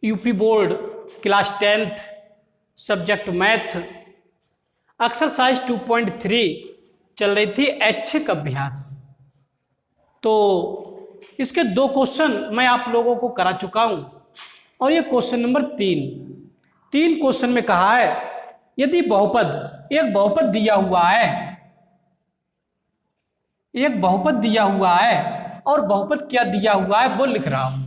UP board class 10th subject math exercise 2.3 चल रही थी ऐच्छिक अभ्यास। तो इसके 2 क्वेश्चन मैं आप लोगों को करा चुका हूं और ये क्वेश्चन नंबर 3 क्वेश्चन में कहा है यदि एक बहुपद दिया हुआ है, एक बहुपद दिया हुआ है और बहुपद क्या दिया हुआ है वो लिख रहा हूं।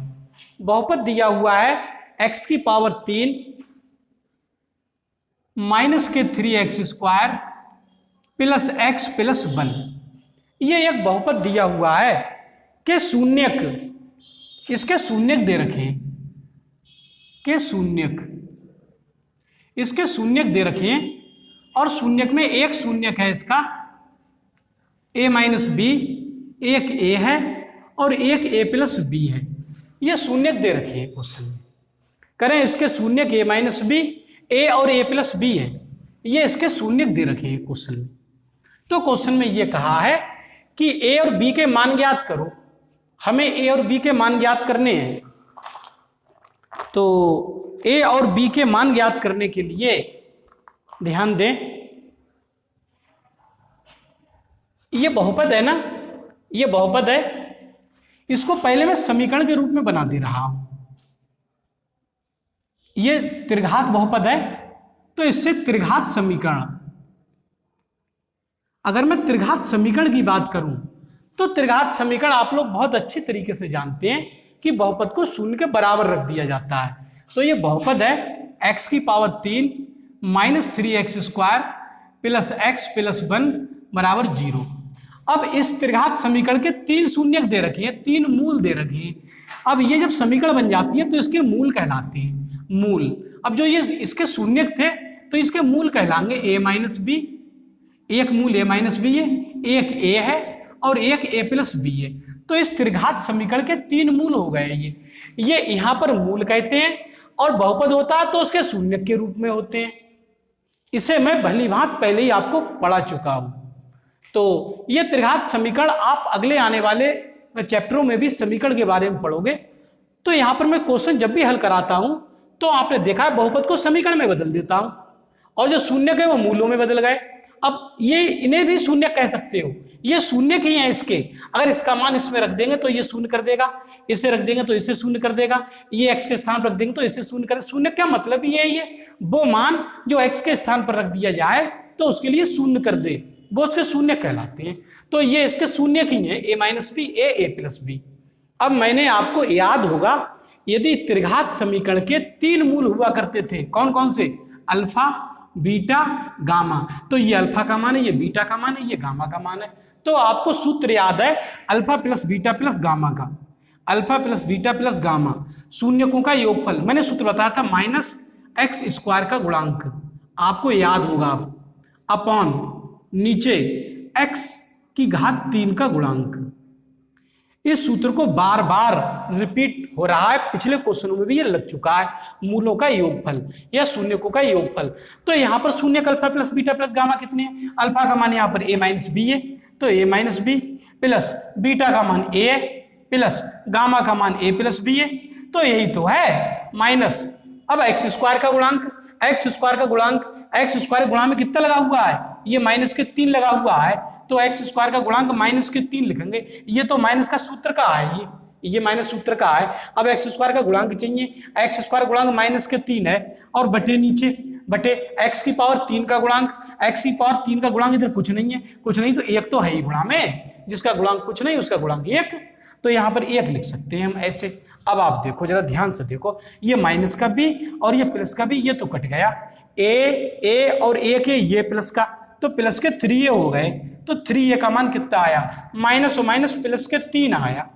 बहुपद दिया हुआ है x की पावर 3 माइनस के 3x square plus x plus 1। ये एक बहुपद दिया हुआ है कि शून्यक, इसके शून्यक दे रखे के शून्यक, इसके शून्यक दे रखे और शून्यक में एक शून्यक है इसका a माइनस बी, एक a है और एक a प्लस बी है। ये शून्यक दे रखे हैं क्वेश्चन में। करें इसके शून्यक a माइनस बी, a और a प्लस बी है, ये इसके शून्यक दे रखे हैं क्वेश्चन में। तो क्वेश्चन में ये कहा है कि a और b के मान ज्ञात करो। हमें a और b के मान ज्ञात करने हैं। तो a और b के मान ज्ञात करने के लिए ध्यान दें, ये बहुपद है ना, ये बहुपद है, इसको पहले मैं समीकरण के रूप में बना दे रहा हूं। ये त्रिघात बहुपद है तो इससे त्रिघात समीकरण, अगर मैं त्रिघात समीकरण की बात करूं तो त्रिघात समीकरण आप लोग बहुत अच्छी तरीके से जानते हैं कि बहुपद को शून्य के बराबर रख दिया जाता है। तो ये बहुपद है x की power 3 minus 3x square plus x plus 1 बराबर 0। अब इस त्रिघात समीकरण के 3 शून्यक दे रखे हैं, 3 मूल दे रखे हैं। अब ये जब समीकरण बन जाती है तो इसके मूल कहलाते हैं, मूल। अब जो ये इसके शून्यक थे तो इसके मूल कहलाएंगे a माइनस बी, एक मूल a माइनस बी है, एक a है और एक a प्लस बी है। तो इस त्रिघात समीकरण के 3 मूल हो गए। ये यहां पर मूल कहते हैं और बहुपद होता है तो उसके शून्यक के रूप में होते हैं। इसे मैं भली भांति पहले ही आपको पढ़ा चुका हूं। तो ये त्रिघात समीकरण आप अगले आने वाले चैप्टरों में भी समीकरण के बारे में पढ़ोगे। तो यहां पर मैं क्वेश्चन जब भी हल कराता हूं तो आपने देखा है बहुपद को समीकरण में बदल देता हूं और जो शून्यक है वो मूलों में बदल गए। अब ये इन्हें भी शून्य कह सकते हो, ये शून्य ही है इसके। अगर इसका मान इसमें रख देंगे तो ये शून्य कर देगा, इसे रख देंगे तो इसे शून्य कर देगा, ये x के स्थान पर रख देंगे तो इसे शून्य कर। शून्य क्या मतलब ये है, वो मान जो x के स्थान पर रख दिया जाए तो उसके लिए शून्य कर दे, वो उसके शून्य कहलाते हैं। तो ये इसके शून्य ही है, a minus B, a plus B. अब मैंने आपको याद होगा यदि त्रिघात समीकरण के 3 मूल हुआ करते थे, कौन कौन से, अल्फा, बीटा, गामा। तो ये अल्फा का मान है, ये बीटा का मान है, ये गामा का मान है। तो आपको सूत्र याद है alpha plus beta plus gamma का, alpha plus beta plus gamma शून्यकों का योगफल। मैंने सूत्र बताया था माइनस एक्स स्क्वायर का गुणांक, आपको याद होगा, अपॉन नीचे x की घात 3 का गुणांक। इस सूत्र को बार बार रिपीट हो रहा है, पिछले क्वेश्चनों में भी ये लग चुका है, मूलों का योगफल या शून्यकों का योगफल। तो यहाँ पर शून्यक alpha plus beta plus gamma कितने हैं, अल्फा का मान यहाँ पर a माइनस बी है तो a minus B plus beta का मान a है प्लस गामा का मान a प्लस बी है। तो यही तो है माइनस, अब एक्स स्क्वायर का गुणांक, एक्स स्क्वायर का गुणांक, एक्स स्क्वायर गुणा में कितना लगा हुआ है, ये माइनस के 3 लगा हुआ है तो एक्स स्क्वायर का गुणांक माइनस के 3 लिखेंगे। ये तो माइनस का सूत्र का है, ये माइनस सूत्र का है। अब एक्स स्क्वायर का गुणांक चाहिए, एक्स स्क्वायर गुणांक माइनस के 3 है और बटे नीचे बटे एक्स की पावर 3 का गुणांक, एक्स की पावर 3 का गुणांक इधर कुछ नहीं है, कुछ नहीं तो 1 तो है ही गुणा में, जिसका गुणांक कुछ नहीं उसका गुणांक 1, तो यहाँ पर 1 लिख सकते हैं हम ऐसे। अब आप देखो जरा ध्यान से देखो, ये माइनस का भी और ये प्लस का भी, ये तो कट गया, ए और ए के ये प्लस का, तो प्लस के 3a हो गए। तो 3a का मान कितना आया, माइनस और माइनस प्लस के 3 आया,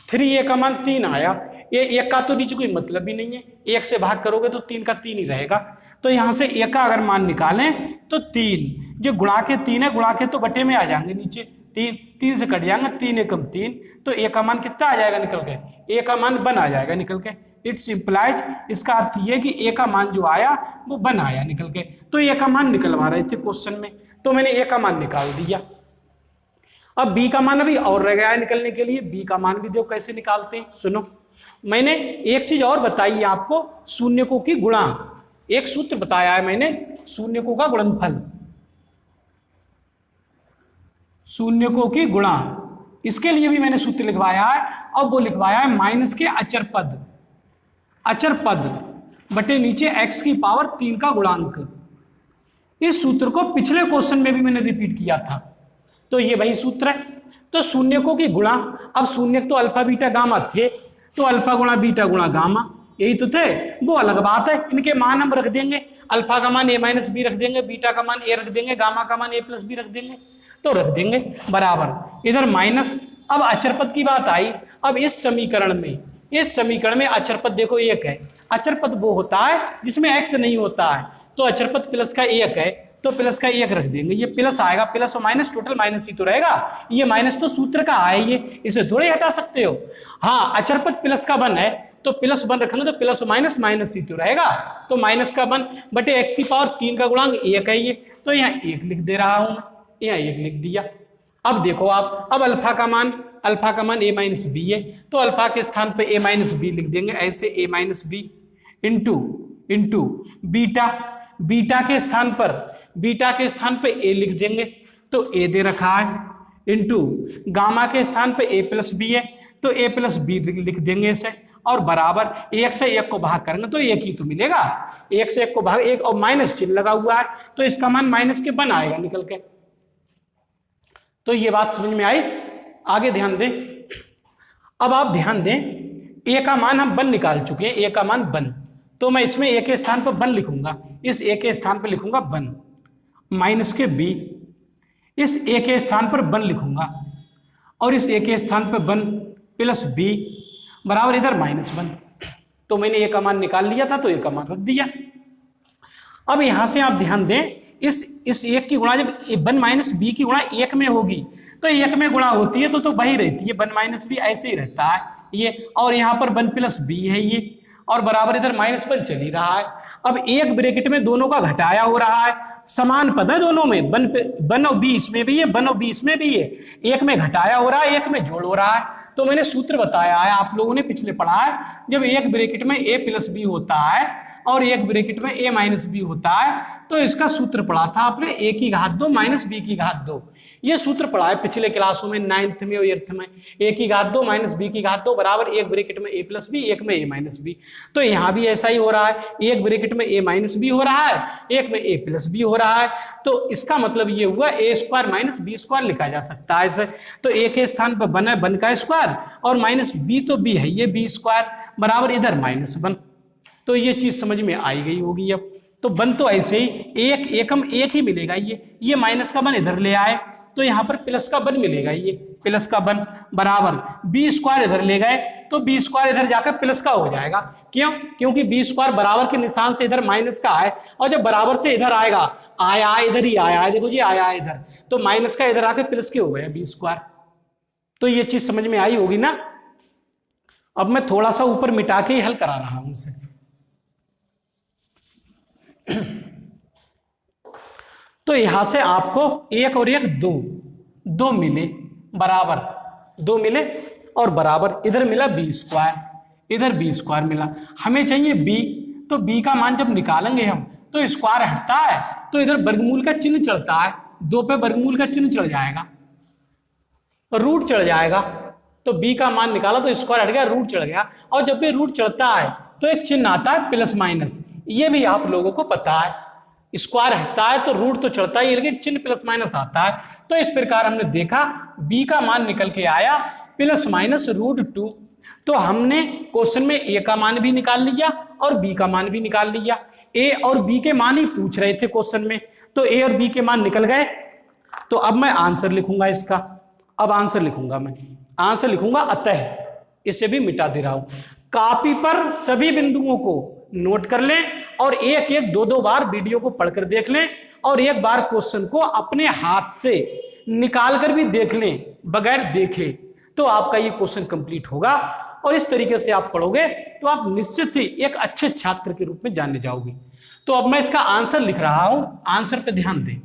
3a का मान 3 आया। ये 1 का तो नीचे कोई मतलब ही नहीं है, 1 से भाग करोगे तो 3 का 3 ही रहेगा। तो यहाँ से 1 का अगर मान निकालें तो 3, जो गुणा के 3 है, गुणा के तो बटे में आ जाएंगे नीचे, 3 से कट जाएंगे, 3 एकम 3, तो a का मान कितना आ जाएगा निकल के, a का मान 1 आ जाएगा निकल के। इट्स इम्प्लाइज, इसका अर्थ ये कि a का मान जो आया वो 1 आया निकल के। तो a का मान निकलवा रहे थे क्वेश्चन में, तो मैंने a का मान निकाल दिया। अब b का मान अभी और रह गया है निकलने के लिए, b का मान भी देखो कैसे निकालते हैं, सुनो। मैंने एक चीज और बताई है आपको, शून्यकों की गुणा। एक सूत्र बताया है मैंने शून्यकों का गुणनफल, शून्यकों की गुणा, इसके लिए भी मैंने सूत्र लिखवाया है। अब वो लिखवाया है माइनस के अचर पद, अचर पद बटे नीचे x की पावर 3 का गुणांक। इस सूत्र को पिछले क्वेश्चन में भी मैंने रिपीट किया था, तो ये वही सूत्र है। तो शून्यकों की गुणा, अब शून्यक तो अल्फा बीटा गामा थे, तो अल्फा गुणा बीटा गुणा गामा यही तो थे, वो अलग बात है। इनके मान हम रख देंगे, अल्फा का मान a माइनस बी रख देंगे, बीटा का मान a रख देंगे, गामा का मान a प्लस बी रख देंगे, तो रख देंगे बराबर इधर माइनस। अब अचरपद की बात आई। अब इस समीकरण में अचरपद देखो एक है। अचरपद वो होता है जिसमें x नहीं होता है, तो अचरपद प्लस का एक है, तो प्लस का एक रख देंगे। ये प्लस आएगा, प्लस और माइनस टोटल माइनस ही तो रहेगा। ये माइनस तो सूत्र का है, ये इसे थोड़े हटा सकते हो। हाँ, अचरपद प्लस का वन है तो प्लस वन रखेंगे, तो प्लस और माइनस माइनस ही तो रहेगा। तो माइनस का वन बटे x की पावर 3 का गुणांक एक है ये, तो यहाँ एक लिख दे रहा हूं, यहाँ एक लिख दिया। अब देखो आप, अब अल्फा का मान a माइनस बी है, तो अल्फा के स्थान पे a माइनस बी लिख देंगे, ऐसे a minus B into beta, beta के स्थान पर a लिख देंगे, तो a दे रखा है, इंटू गामा के स्थान पे a प्लस बी है, तो a प्लस बी लिख देंगे इसे, और बराबर एक से एक को भाग करेंगे तो एक ही तो मिलेगा। एक से एक को भाग, एक और माइनस चिन्ह लगा हुआ है, तो इसका मान माइनस के वन आएगा निकल के। तो ये बात समझ में आई। आगे ध्यान दें। अब आप ध्यान दें, a का मान हम वन निकाल चुके हैं, a का मान वन, तो मैं इसमें a के स्थान पर वन लिखूंगा, इस a के स्थान पर लिखूंगा वन, माइनस के b, इस a के स्थान पर वन लिखूंगा, और इस a के स्थान पर वन प्लस b बराबर इधर माइनस वन। तो मैंने a का मान निकाल लिया था, तो a का मान रख दिया। अब यहां से आप ध्यान दें, इस एक की गुणा जब वन माइनस बी की गुणा एक में होगी, तो एक में गुणा होती है तो वही रहती है, वन माइनस बी ऐसे ही रहता है ये, और यहाँ पर वन प्लस बी है ये, और बराबर इधर माइनस वन चल ही रहा है। अब एक ब्रैकेट में दोनों का घटाया हो रहा है, समान पद है दोनों में, वन और बी इसमें भी है, वन और बी इसमें भी है, एक में घटाया हो रहा है, एक में जोड़ हो रहा है। तो मैंने सूत्र बताया है, आप लोगों ने पिछले पढ़ा है, जब एक ब्रैकेट में a प्लस बी होता है और एक ब्रैकेट में a माइनस बी होता है, तो इसका सूत्र पढ़ा था आपने, a की घात 2 माइनस b की घात 2। ये सूत्र पढ़ा है पिछले क्लासों में, 9th में और 8th में, a की घात 2 माइनस b की घात 2 बराबर एक ब्रैकेट में a प्लस बी, एक में a माइनस बी। तो यहाँ भी ऐसा ही हो रहा है, एक ब्रैकेट में a माइनस बी हो रहा है, एक में a प्लस बी हो रहा है। तो इसका मतलब ये हुआ a square minus B square लिखा जा सकता है इसे। तो a के स्थान पर वन है, वन का स्क्वायर, और माइनस b तो b है ये, b स्क्वायर बराबर इधर माइनस वन। तो ये चीज समझ में आई गई होगी। अब तो वन तो ऐसे ही एक एकम एक ही मिलेगा, ये माइनस का वन इधर ले आए तो यहाँ पर प्लस का वन मिलेगा, ये प्लस का वन बराबर बी स्क्वायर इधर ले गए तो बी स्क्वायर इधर जाकर प्लस का हो जाएगा। क्यों? क्योंकि बी स्क्वायर बराबर के निशान से इधर माइनस का है, और जब बराबर से इधर आएगा, आया इधर ही आया है, देखो जी आया इधर, तो माइनस का इधर आकर प्लस के हो गया बी स्क्वायर। तो ये चीज समझ में आई होगी ना। अब मैं थोड़ा सा ऊपर मिटा के ही हल करा रहा हूं उनसे। तो यहां से आपको एक और एक दो मिले, बराबर दो मिले, और बराबर इधर मिला बी स्क्वायर, इधर बी स्क्वायर मिला। हमें चाहिए बी, तो बी का मान जब निकालेंगे हम तो स्क्वायर हटता है तो इधर वर्गमूल का चिन्ह चढ़ता है, दो पे वर्गमूल का चिन्ह चढ़ जाएगा, रूट चढ़ जाएगा। तो बी का मान निकाला तो स्क्वायर हट गया, रूट चढ़ गया, और जब भी रूट चढ़ता है तो एक चिन्ह आता है प्लस माइनस, ये भी आप लोगों को पता है। स्क्वायर हटता है तो रूट तो चढ़ता ही, लेकिन चिन्ह प्लस माइनस आता है। तो इस प्रकार हमने देखा बी का मान निकल के आया प्लस माइनस रूट 2। तो हमने क्वेश्चन में ए का मान भी निकाल लिया और बी का मान भी निकाल लिया। ए और बी के मान ही पूछ रहे थे क्वेश्चन में, तो ए और बी के मान निकल गए। तो अब मैं आंसर लिखूंगा इसका, अब आंसर लिखूंगा मैं, आंसर लिखूंगा अतः, इसे भी मिटा दे रहा हूं। कॉपी पर सभी बिंदुओं को नोट कर लें और एक एक दो बार वीडियो को पढ़कर देख लें, और एक बार क्वेश्चन को अपने हाथ से निकाल कर भी देख लें बगैर देखे, तो आपका ये क्वेश्चन कंप्लीट होगा। और इस तरीके से आप पढ़ोगे तो आप निश्चित ही एक अच्छे छात्र के रूप में जाने जाओगे। तो अब मैं इसका आंसर लिख रहा हूं, आंसर पे ध्यान दें।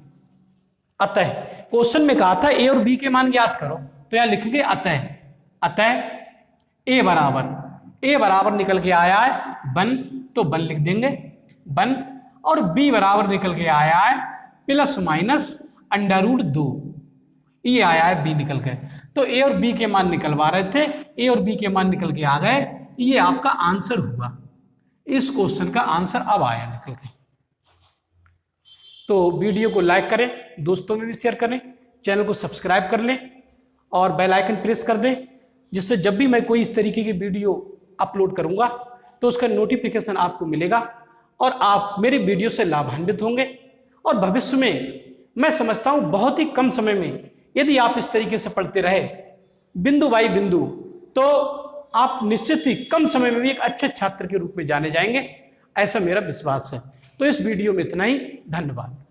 अतः क्वेश्चन में कहा था ए और बी के मान ज्ञात करो, तो यहां लिखेंगे अतः, अतः ए बराबर ए बराबर निकल के आया है 1, तो 1 लिख देंगे 1, और बी बराबर निकल के आया है ±√2, ये आया है बी निकल के। तो ए और बी के मान निकलवा रहे थे, ए और बी के मान निकल के आ गए, ये आपका आंसर हुआ। इस क्वेश्चन का आंसर अब आया निकल के। तो वीडियो को लाइक करें, दोस्तों में भी शेयर करें, चैनल को सब्सक्राइब कर लें और बेल आइकन प्रेस कर दें, जिससे जब भी मैं कोई इस तरीके की वीडियो अपलोड करूंगा तो उसका नोटिफिकेशन आपको मिलेगा और आप मेरे वीडियो से लाभान्वित होंगे। और भविष्य में मैं समझता हूं बहुत ही कम समय में यदि आप इस तरीके से पढ़ते रहे बिंदु बाई बिंदु, तो आप निश्चित ही कम समय में भी एक अच्छे छात्र के रूप में जाने जाएंगे, ऐसा मेरा विश्वास है। तो इस वीडियो में इतना ही, धन्यवाद।